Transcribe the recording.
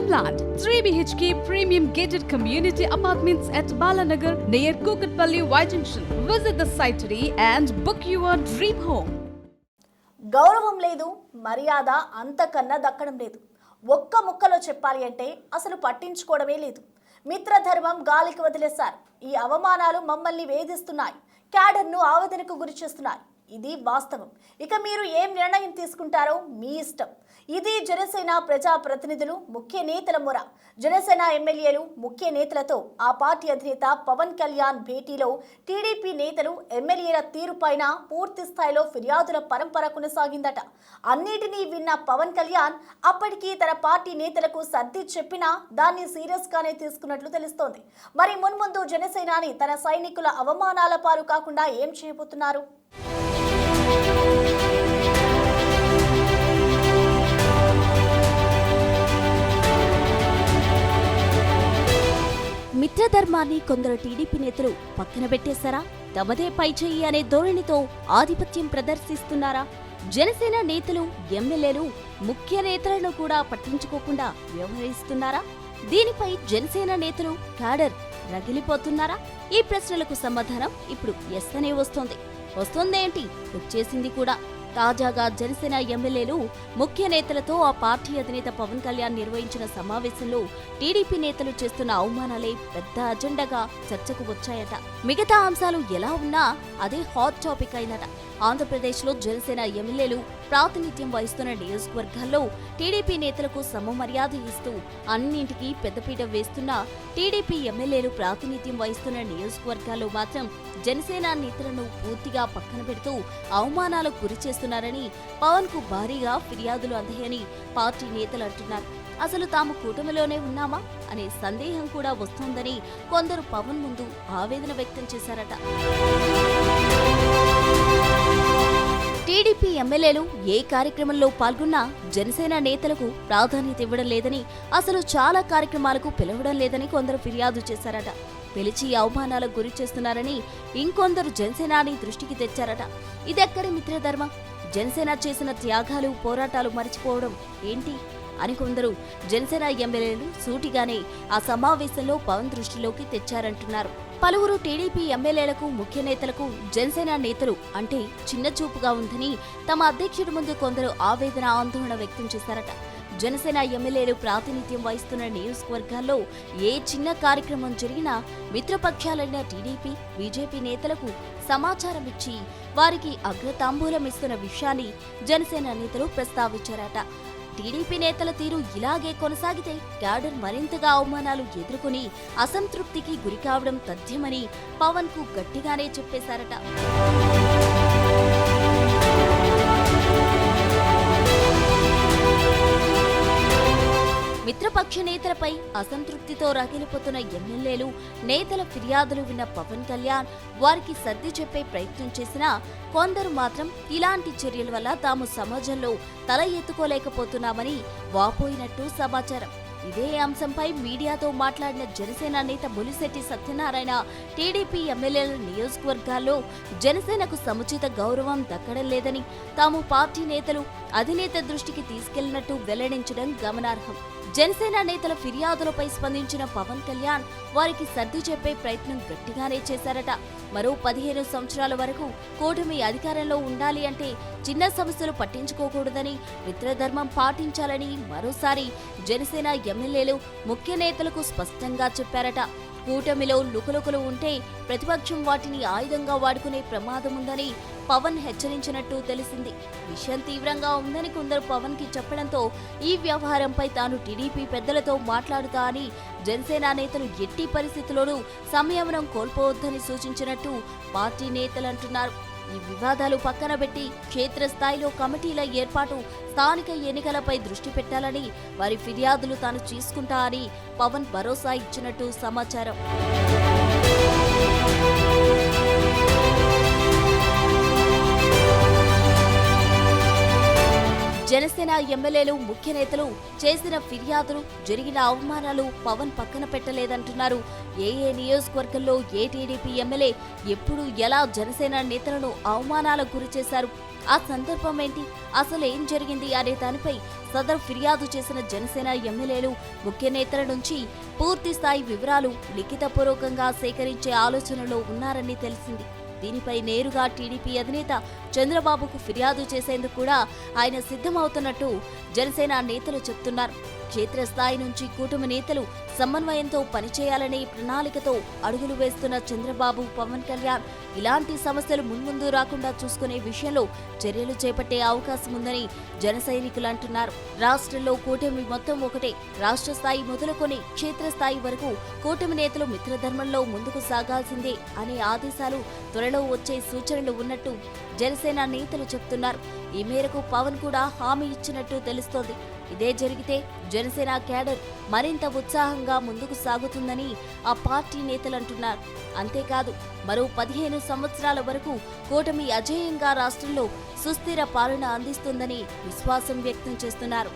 Homeland 3 BHK premium gated community apartments at Balanagar near Kukatpalli Y Junction. Visit the site today and book your dream home. గౌరవం లేదు, మర్యాద అంతకన్నా దక్కడం లేదు. ఒక్క ముక్కలో చెప్పాలి అంటే అసలు పట్టించుకోవడమే లేదు. మిత్రధర్మం గాలికి వదిలేశారు. ఈ అవమానాలు మమ్మల్ని వేధిస్తున్నాయి, క్యాడర్ను ఆవేదనకు గురి చేస్తున్నాయి. ఇది వాస్తవం. ఇక మీరు ఏం నిర్ణయం తీసుకుంటారో మీ ఇష్టం. ఇది జనసేన ప్రజా ప్రతినిధులు, ముఖ్య నేతల మొర. జనసేన ఎమ్మెల్యేలు, ముఖ్య నేతలతో ఆ పార్టీ అధినేత పవన్ కళ్యాణ్ భేటీలో టీడీపీ నేతలు ఎమ్మెల్యేల తీరుపైన పూర్తి స్థాయిలో ఫిర్యాదుల పరంపర కొనసాగిందట. అన్నిటినీ విన్న పవన్ కళ్యాణ్ అప్పటికీ తన పార్టీ నేతలకు సర్ది చెప్పినా దాన్ని సీరియస్ గానే తీసుకున్నట్లు తెలుస్తోంది. మరి మున్ముందు జనసేనాని తన సైనికుల అవమానాల పాలు కాకుండా ఏం చేయబోతున్నారు? మిత్రధర్మాన్ని కొందరు టీడీపీ నేతలు పక్కన పెట్టేశారా? తమదే పైచేయి అనే ధోరణితో ఆధిపత్యం ప్రదర్శిస్తున్నారా? జనసేన నేతలు, ఎమ్మెల్యేలు, ముఖ్య నేతలను కూడా పట్టించుకోకుండా వ్యవహరిస్తున్నారా? దీనిపై జనసేన నేతలు, క్యాడర్ రగిలిపోతున్నారా? ఈ ప్రశ్నలకు సమాధానం ఇప్పుడు ఎస్ అనే వస్తోందేంటి, వచ్చేసింది కూడా. తాజాగా జనసేన ఎమ్మెల్యేలు, ముఖ్య నేతలతో ఆ పార్టీ అధినేత పవన్ కళ్యాణ్ నిర్వహించిన సమావేశంలో టీడీపీ నేతలు చేస్తున్న అవమానాలే పెద్ద అజెండాగా చర్చకు వచ్చాయట. మిగతా అంశాలు ఎలా ఉన్నా అదే హాట్ టాపిక్ అయినట. ఆంధ్రప్రదేశ్లో జనసేన ఎమ్మెల్యేలు ప్రాతినిధ్యం వహిస్తున్న నియోజకవర్గాల్లో టీడీపీ నేతలకు సమమర్యాద ఇస్తూ అన్నింటికీ పెద్దపీట వేస్తున్న టీడీపీ ఎమ్మెల్యేలు ప్రాతినిధ్యం వహిస్తున్న నియోజకవర్గాల్లో మాత్రం జనసేన నేతలను పూర్తిగా పక్కన పెడుతూ అవమానాలకు గురి చేస్తున్నారని పవన్ కు భారీగా ఫిర్యాదులు అందాయని పార్టీ నేతలు అంటున్నారు. అసలు తాము కూటమిలోనే ఉన్నామా అనే సందేహం కూడా వస్తోందని కొందరు పవన్ ముందు ఆవేదన వ్యక్తం చేశారట. టీడీపీ ఎమ్మెల్యేలు ఏ కార్యక్రమంలో పాల్గొన్నా జనసేన నేతలకు ప్రాధాన్యత ఇవ్వడం లేదని, అసలు చాలా కార్యక్రమాలకు పిలవడం లేదని కొందరు ఫిర్యాదు చేశారట. పిలిచి అవమానాలకు గురి చేస్తున్నారని ఇంకొందరు జనసేనాని దృష్టికి తెచ్చారట. ఇదెక్కడి మిత్రధర్మం? జనసేన చేసిన త్యాగాలు, పోరాటాలు మరిచిపోవడం ఏంటి అని కొందరు జనసేన ఎమ్మెల్యేలు సూటిగానే ఆ సమావేశంలో పవన్ దృష్టిలోకి తెచ్చారంటున్నారు. పలువురు టీడీపీ ఎమ్మెల్యేలకు, ముఖ్య నేతలకు జనసేన నేతలు అంటే చిన్న చూపుగా ఉందని తమ అధ్యక్షుడి ముందు కొందరు ఆవేదన, ఆందోళన వ్యక్తం చేశారట. జనసేన ఎమ్మెల్యేలు ప్రాతినిధ్యం వహిస్తున్న నియోజకవర్గాల్లో ఏ చిన్న కార్యక్రమం జరిగినా మిత్రపక్షాలైన టీడీపీ, బీజేపీ నేతలకు సమాచారం ఇచ్చి వారికి అగ్రతాంబూలం ఇస్తున్న విషయాన్ని జనసేన నేతలు ప్రస్తావించారట. టీడీపీ నేతల తీరు ఇలాగే కొనసాగితే క్యాడర్ మరింతగా అవమానాలు ఎదుర్కొని అసంతృప్తికి గురికావడం తథ్యమని పవన్ కు గట్టిగానే చెప్పేశారట. మిత్రపక్ష నేతలపై అసంతృప్తితో రగిలిపోతున్న ఎమ్మెల్యేలు, నేతల ఫిర్యాదులు విన్న పవన్ కళ్యాణ్ వారికి సర్ది చెప్పే ప్రయత్నం చేసినా కొందరు మాత్రం ఇలాంటి చర్యల వల్ల తాము సమాజంలో తల ఎత్తుకోలేకపోతున్నామని వాపోయినట్టు సమాచారం. ఇదే అంశంపై మీడియాతో మాట్లాడిన జనసేన నేత బొలిశెట్టి సత్యనారాయణ టీడీపీ ఎమ్మెల్యేల నియోజకవర్గాల్లో జనసేనకు సముచిత గౌరవం దక్కడం లేదని తాము పార్టీ నేతలు అధినేత దృష్టికి తీసుకెళ్లినట్టు వెల్లడించడం గమనార్హం. జనసేన నేతల ఫిర్యాదులపై స్పందించిన పవన్ కళ్యాణ్ వారికి సర్ది చెప్పే ప్రయత్నం గట్టిగానే చేశారట. మరో 15 సంవత్సరాల వరకు కూటమి అధికారంలో ఉండాలి అంటే చిన్న సమస్యలు పట్టించుకోకూడదని, మిత్రధర్మం పాటించాలని మరోసారి జనసేన ఎమ్మెల్యేలు, ముఖ్య నేతలకు స్పష్టంగా చెప్పారట. కూటమిలో లుకలుకలు ఉంటే ప్రతిపక్షం వాటిని ఆయుధంగా వాడుకునే ప్రమాదం ఉందని పవన్ హెచ్చరించినట్టు తెలిసింది. విషయం తీవ్రంగా ఉందని కొందరు పవన్ కి చెప్పడంతో ఈ వ్యవహారంపై తాను టీడీపీ పెద్దలతో మాట్లాడుతా అని జనసేన నేతలు ఎట్టి పరిస్థితుల్లోనూ సంయమనం కోల్పోవద్దని సూచించినట్టు పార్టీ నేతలు అంటున్నారు. ఈ వివాదాలు పక్కన పెట్టి క్షేత్రస్థాయిలో కమిటీల ఏర్పాటు, స్థానిక ఎన్నికలపై దృష్టి పెట్టాలని, వారి ఫిర్యాదులు తాను తీసుకుంటా అని పవన్ భరోసా ఇచ్చినట్టు సమాచారం. జనసేన ఎమ్మెల్యేలు ముఖ్య నేతలు చేసిన ఫిర్యాదులు, జరిగిన అవమానాలు పవన్ పక్కన పెట్టలేదంటున్నారు. ఏ నియోజకవర్గంలో ఏ టీడీపీ ఎమ్మెల్యే ఎప్పుడు ఎలా జనసేన నేతలను అవమానాలకు గురి చేశారు, ఆ సందర్భం ఏంటి, అసలు ఏం జరిగింది అనే దానిపై సదరు ఫిర్యాదు చేసిన జనసేన ఎమ్మెల్యేలు ముఖ్య నేతల నుంచి పూర్తి స్థాయి వివరాలు లిఖితపూర్వకంగా సేకరించే ఆలోచనలో ఉన్నారని తెలిసింది. దీనిపై నేరుగా టీడీపీ అధినేత చంద్రబాబుకు ఫిర్యాదు చేసేందుకు కూడా ఆయన సిద్ధమవుతున్నట్టు జనసేన నేతలు చెప్తున్నారు. క్షేత్రస్థాయి నుంచి కూటమి నేతలు సమన్వయంతో పనిచేయాలనే ప్రణాళికతో అడుగులు వేస్తున్న చంద్రబాబు, పవన్ కళ్యాణ్ ఇలాంటి సమస్యలు మున్ముందు రాకుండా చూసుకునే విషయంలో చర్యలు చేపట్టే అవకాశం ఉందని జన సైనికులు అంటున్నారు. రాష్ట్రంలో కూటమి మొత్తం ఒకటే, రాష్ట్ర స్థాయి మొదలుకొని క్షేత్రస్థాయి వరకు కూటమి నేతలు మిత్రధర్మంలో ముందుకు సాగాల్సిందే అనే ఆదేశాలు త్వరలో వచ్చే సూచనలు ఉన్నట్టు జనసేన నేతలు చెప్తున్నారు. ఈ మేరకు పవన్ కూడా హామీ ఇచ్చినట్టు తెలుస్తోంది. ఇదే జరిగితే జనసేన క్యాడర్ మరింత ఉత్సాహంగా ముందుకు సాగుతుందని ఆ పార్టీ నేతలు అంటున్నారు. అంతేకాదు మరో 15 సంవత్సరాల వరకు కూటమి అజేయంగా రాష్ట్రంలో సుస్థిర పాలన అందిస్తుందని విశ్వాసం వ్యక్తం చేస్తున్నారు.